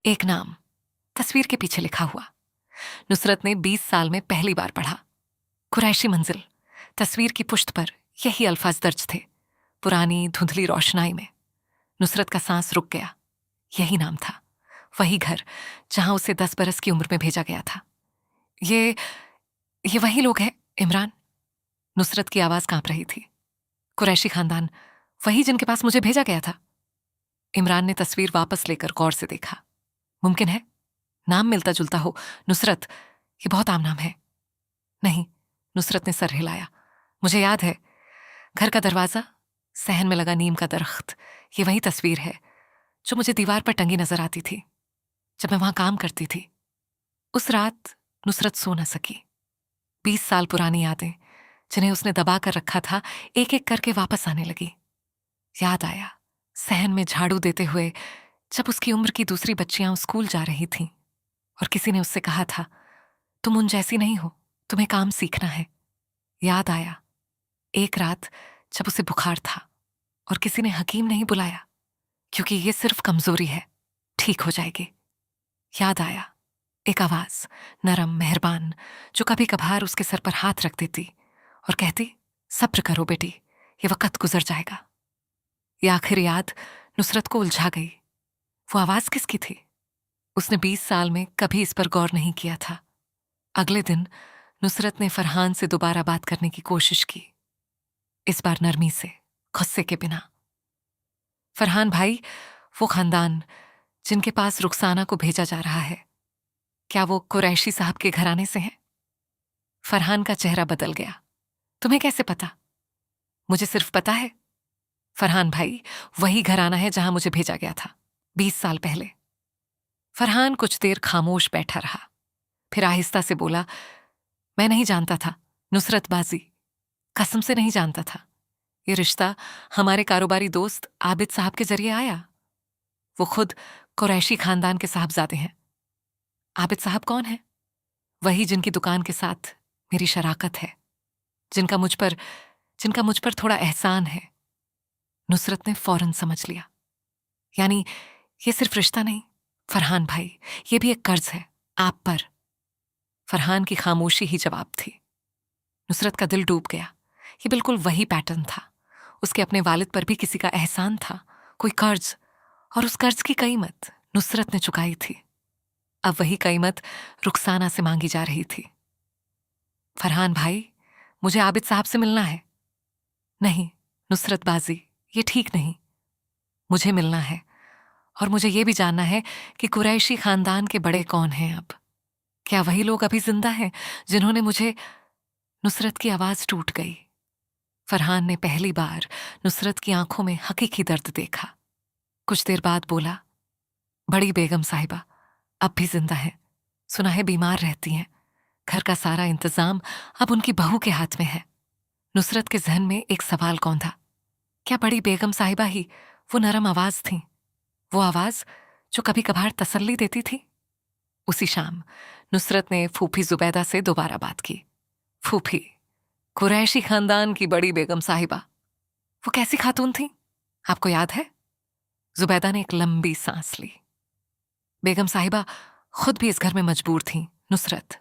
एक नाम तस्वीर के पीछे लिखा हुआ। नुसरत ने 20 साल में पहली बार पढ़ा। कुरैशी मंजिल। तस्वीर की पुष्ट पर यही अल्फाज दर्ज थे, पुरानी धुंधली रोशनाई में। नुसरत का सांस रुक गया। यही नाम था, वही घर जहां उसे 10 बरस की उम्र में भेजा गया था। ये वही लोग हैं, इमरान। नुसरत की आवाज कांप रही थी। कुरैशी खानदान, वही जिनके पास मुझे भेजा गया था। इमरान ने तस्वीर वापस लेकर गौर से देखा। मुमकिन है नाम मिलता जुलता हो। नुसरत, ये बहुत आम नाम है। नहीं, नुसरत ने सर हिलाया। मुझे याद है, घर का दरवाजा, सहन में लगा नीम का दरख्त, ये वही तस्वीर है जो मुझे दीवार पर टंगी नजर आती थी जब मैं वहां काम करती थी। उस रात नुसरत सो न सकी। 20 साल पुरानी यादें जिन्हें उसने दबा कर रखा था, एक एक करके वापस आने लगी। याद आया सहन में झाड़ू देते हुए जब उसकी उम्र की दूसरी बच्चियां स्कूल जा रही थीं और किसी ने उससे कहा था, तुम उन जैसी नहीं हो, तुम्हें काम सीखना है। याद आया एक रात जब उसे बुखार था और किसी ने हकीम नहीं बुलाया क्योंकि ये सिर्फ कमजोरी है, ठीक हो जाएगी। याद आया एक आवाज, नरम मेहरबान, जो कभी कभार उसके सर पर हाथ रख देती और कहती, सब्र करो बेटी, ये वक्त गुजर जाएगा। ये आखिर याद नुसरत को उलझा गई। वो आवाज किसकी थी? उसने 20 साल में कभी इस पर गौर नहीं किया था। अगले दिन नुसरत ने फरहान से दोबारा बात करने की कोशिश की, इस बार नरमी से, गुस्से के बिना। फरहान भाई, वो खानदान जिनके पास रुखसाना को भेजा जा रहा है, क्या वो कुरैशी साहब के घराने से हैं? फरहान का चेहरा बदल गया। तुम्हें कैसे पता? मुझे सिर्फ पता है, फरहान भाई, वही घराना है जहां मुझे भेजा गया था 20 साल पहले। फरहान कुछ देर खामोश बैठा रहा, फिर आहिस्ता से बोला, मैं नहीं जानता था नुसरत बाजी, कसम से नहीं जानता था। ये रिश्ता हमारे कारोबारी दोस्त आबिद साहब के जरिए आया। वो खुद कुरैशी खानदान के साहबजादे हैं। आबिद साहब कौन है? वही जिनकी दुकान के साथ मेरी शराकत है, जिनका मुझ पर थोड़ा एहसान है। नुसरत ने फौरन समझ लिया। यानी ये सिर्फ रिश्ता नहीं फरहान भाई, ये भी एक कर्ज है आप पर। फरहान की खामोशी ही जवाब थी। नुसरत का दिल डूब गया। ये बिल्कुल वही पैटर्न था। उसके अपने वालिद पर भी किसी का एहसान था, कोई कर्ज, और उस कर्ज की कीमत नुसरत ने चुकाई थी। अब वही कीमत रुखसाना से मांगी जा रही थी। फरहान भाई, मुझे आबिद साहब से मिलना है। नहीं नुसरत बाजी, ये ठीक नहीं। मुझे मिलना है, और मुझे ये भी जानना है कि कुरैशी खानदान के बड़े कौन हैं अब। क्या वही लोग अभी जिंदा हैं जिन्होंने मुझे... नुसरत की आवाज टूट गई। फरहान ने पहली बार नुसरत की आंखों में हकीकी दर्द देखा। कुछ देर बाद बोला, बड़ी बेगम साहिबा अब भी जिंदा है। सुना है बीमार रहती हैं। घर का सारा इंतजाम अब उनकी बहू के हाथ में है। नुसरत के जहन में एक सवाल कौंधा, क्या बड़ी बेगम साहिबा ही वो नरम आवाज थी, वो आवाज जो कभी कभार तसल्ली देती थी? उसी शाम नुसरत ने फूफी जुबैदा से दोबारा बात की। फूफी, कुरैशी खानदान की बड़ी बेगम साहिबा, वो कैसी खातून थी, आपको याद है? जुबैदा ने एक लंबी सांस ली। बेगम साहिबा खुद भी इस घर में मजबूर थी नुसरत।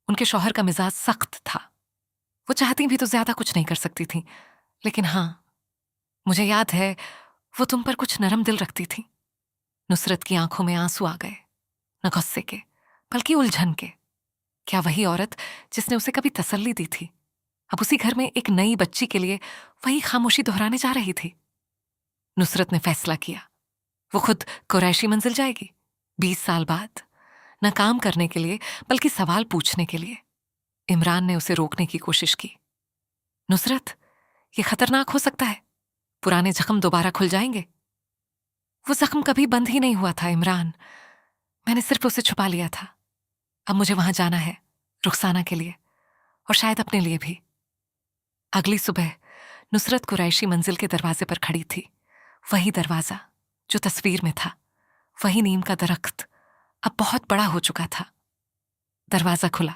उनके शौहर का मिजाज सख्त था। वो चाहती भी तो ज्यादा कुछ नहीं कर सकती थी, लेकिन हां, मुझे याद है वो तुम पर कुछ नरम दिल रखती थी। नुसरत की आंखों में आंसू आ गए, न गुस्से के बल्कि उलझन के। क्या वही औरत जिसने उसे कभी तसल्ली दी थी अब उसी घर में एक नई बच्ची के लिए वही खामोशी दोहराने जा रही थी? नुसरत ने फैसला किया, वो खुद कुरैशी मंजिल जाएगी 20 साल बाद, न काम करने के लिए बल्कि सवाल पूछने के लिए। इमरान ने उसे रोकने की कोशिश की। नुसरत, ये खतरनाक हो सकता है, पुराने जख्म दोबारा खुल जाएंगे। वो जख्म कभी बंद ही नहीं हुआ था इमरान, मैंने सिर्फ उसे छुपा लिया था। अब मुझे वहां जाना है, रुखसाना के लिए, और शायद अपने लिए भी। अगली सुबह नुसरत कुरैशी मंजिल के दरवाजे पर खड़ी थी। वही दरवाजा जो तस्वीर में था, वही नीम का दरख्त अब बहुत बड़ा हो चुका था। दरवाजा खुला।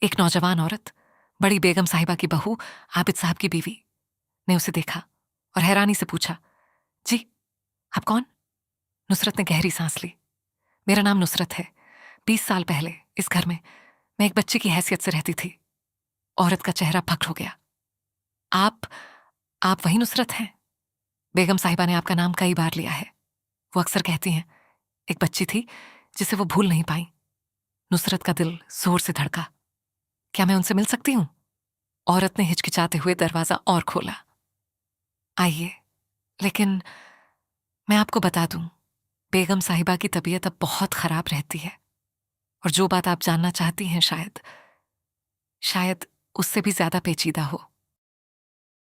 एक नौजवान औरत, बड़ी बेगम साहिबा की बहू, आबिद साहब की बीवी, ने उसे देखा और हैरानी से पूछा, जी आप कौन? नुसरत ने गहरी सांस ली। मेरा नाम नुसरत है। 20 साल पहले इस घर में मैं एक बच्ची की हैसियत से रहती थी। औरत का चेहरा फट हो गया। आप वही नुसरत हैं? बेगम साहिबा ने आपका नाम कई बार लिया है। वो अक्सर कहती हैं, एक बच्ची थी जिसे वो भूल नहीं पाई। नुसरत का दिल जोर से धड़का। क्या मैं उनसे मिल सकती हूँ? औरत ने हिचकिचाते हुए दरवाजा और खोला। आइए, लेकिन मैं आपको बता दूं, बेगम साहिबा की तबीयत अब बहुत खराब रहती है, और जो बात आप जानना चाहती हैं शायद उससे भी ज्यादा पेचीदा हो।